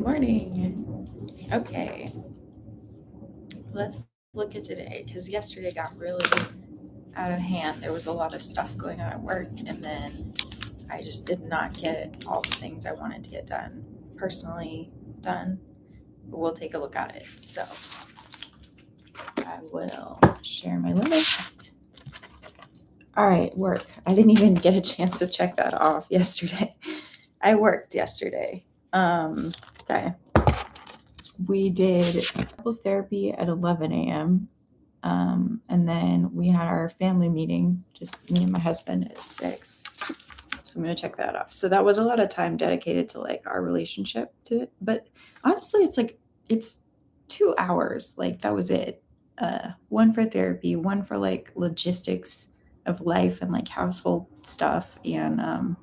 morning. Okay, let's look at today because yesterday got really out of hand. There was a lot of stuff going on at work, and then I just did not get all the things I wanted to get done personally done. But we'll take a look at it. So I will share my list. All right, work. I didn't even get a chance to check that off yesterday. I worked yesterday. Okay. We did couples therapy at 11 a.m. And then we had our family meeting, just me and my husband at 6. So I'm going to check that off. So that was a lot of time dedicated to like our relationship but honestly, it's 2 hours. Like that was it. One for therapy, one for like logistics of life and like household stuff. And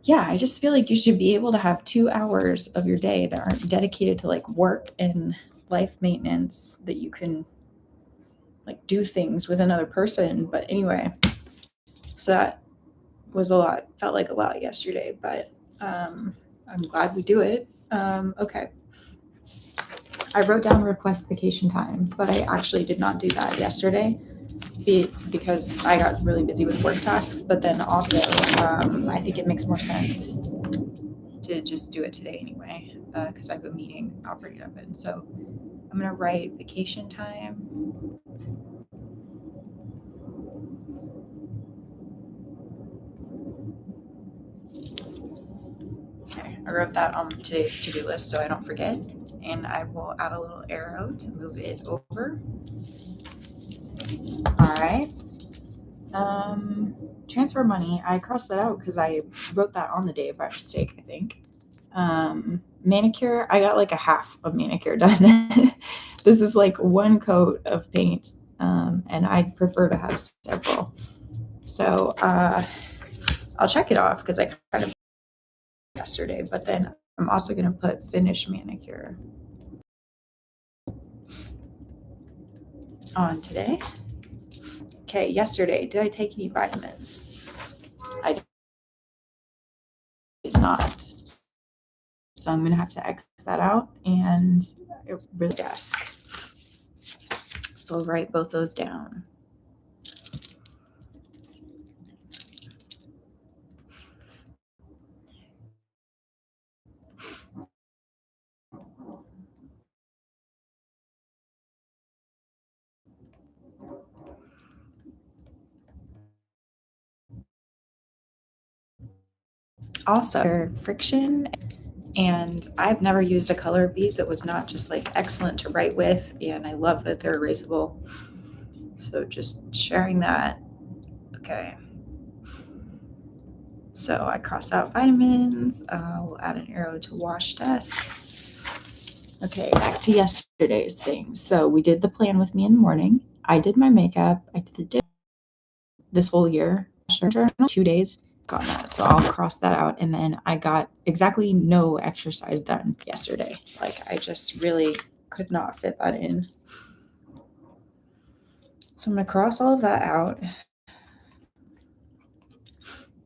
yeah, I just feel like you should be able to have 2 hours of your day that aren't dedicated to like work and life maintenance, that you can like do things with another person. But anyway, so that was a lot, felt like a lot yesterday, but I'm glad we do it. Okay. I wrote down request vacation time, but I actually did not do that yesterday because I got really busy with work tasks. But then also, I think it makes more sense to just do it today anyway, because I have a meeting I'll bring it up in. So I'm gonna write vacation time. Okay, I wrote that on today's to-do list so I don't forget, and I will add a little arrow to move it over. All right. Transfer money. I crossed that out because I wrote that on the day by mistake, I think. Manicure. I got like a half of manicure done. This is like one coat of paint, and I'd prefer to have several. So I'll check it off because I kind of yesterday, but then I'm also going to put finish manicure on today. Okay, yesterday, did I take any vitamins? I did not. So I'm going to have to X that out and the desk. So I'll write both those down. Also, friction, and I've never used a color of these that was not just like excellent to write with, and I love that they're erasable. So just sharing that. Okay. So I cross out vitamins. We'll add an arrow to wash desk. Okay, back to yesterday's things. So we did the plan with me in the morning. I did my makeup. I did the dip this whole year. 2 days. Got that. So I'll cross that out. And then I got exactly no exercise done yesterday. Like I just really could not fit that in. So I'm going to cross all of that out.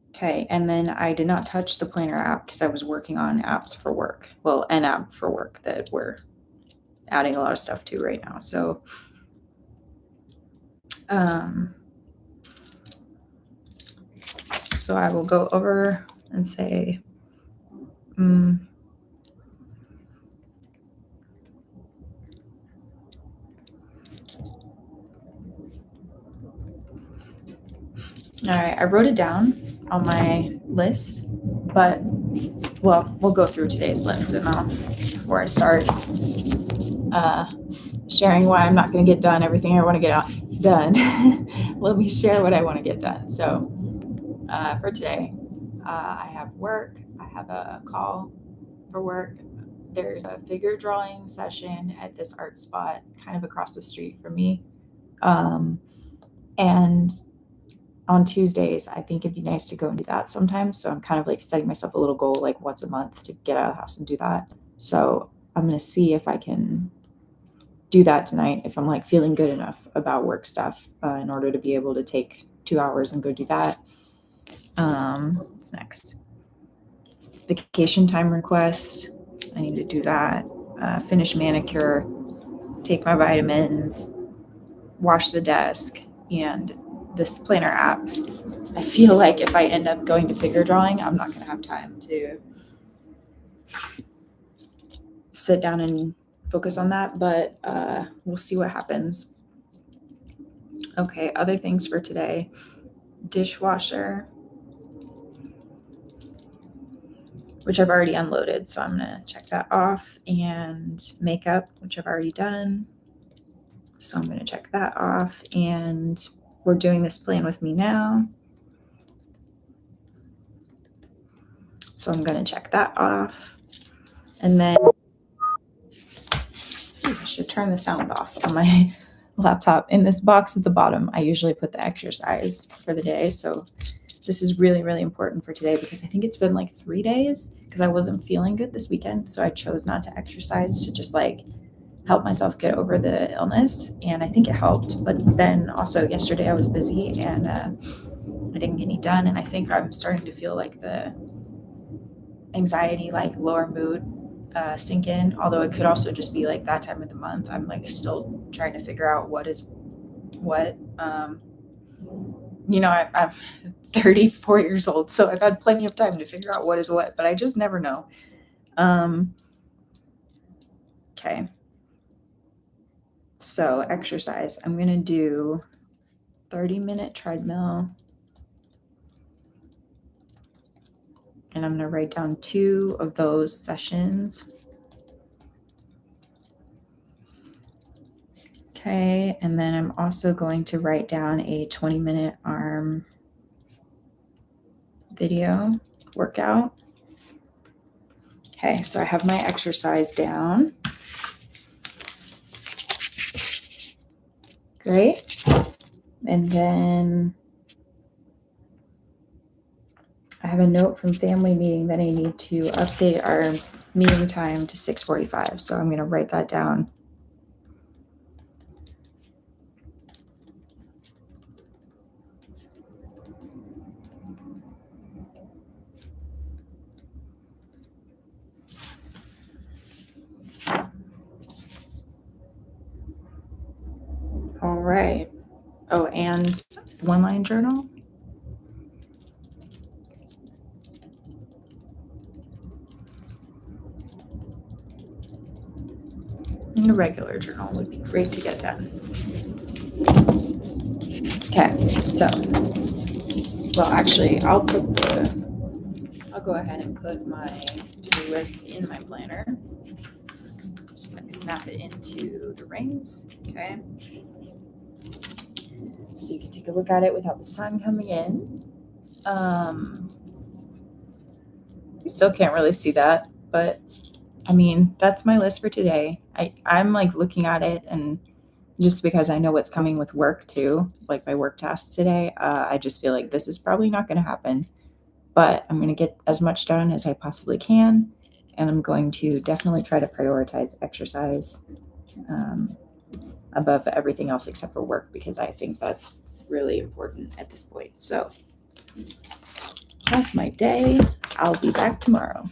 Okay, and then I did not touch the planner app because I was working on apps for work. Well, an app for work that we're adding a lot of stuff to right now. So so I will go over and say, all right, I wrote it down on my list, but well, we'll go through today's list, and before I start sharing why I'm not going to get done everything I want to get done, let me share what I want to get done. So for today, I have work. I have a call for work. There's a figure drawing session at this art spot kind of across the street from me. And on Tuesdays, I think it'd be nice to go and do that sometimes. So I'm kind of like setting myself a little goal, like once a month, to get out of the house and do that. So I'm going to see if I can do that tonight, if I'm like feeling good enough about work stuff in order to be able to take 2 hours and go do that. What's next? vacation time request. I need to do that. Finish manicure, take my vitamins, wash the desk, and this planner app. I feel like if I end up going to figure drawing, I'm not going to have time to sit down and focus on that, but we'll see what happens. Okay, other things for today. Dishwasher, which I've already unloaded, so I'm going to check that off. And makeup, which I've already done, so I'm going to check that off. And we're doing this plan with me now, so I'm going to check that off. And then I should turn the sound off on my laptop. In this box at the bottom, I usually put the exercise for the day. So this is really, really important for today because I think it's been like 3 days because I wasn't feeling good this weekend. So I chose not to exercise to just like help myself get over the illness. And I think it helped. But then also yesterday I was busy and I didn't get any done. And I think I'm starting to feel like the anxiety, like lower mood sink in, although it could also just be like that time of the month. I'm like still trying to figure out what is what. I'm 34 years old, so I've had plenty of time to figure out what is what, but I just never know. Okay. So exercise, I'm going to do 30-minute treadmill. And I'm going to write down 2 of those sessions. Okay, and then I'm also going to write down a 20-minute arm video workout. Okay, so I have my exercise down. Great. And then I have a note from family meeting that I need to update our meeting time to 6:45. So I'm going to write that down. All right. Oh, and one-line journal. And a regular journal would be great to get done. Okay, so, well, actually, I'll go ahead and put my to-do list in my planner. Just like snap it into the rings, okay? So you can take a look at it without the sun coming in. You still can't really see that, but I mean, that's my list for today. I'm like looking at it, and just because I know what's coming with work too, like my work tasks today, I just feel like this is probably not going to happen, but I'm going to get as much done as I possibly can. And I'm going to definitely try to prioritize exercise above everything else except for work, because I think that's really important at this point. So that's my day. I'll be back tomorrow.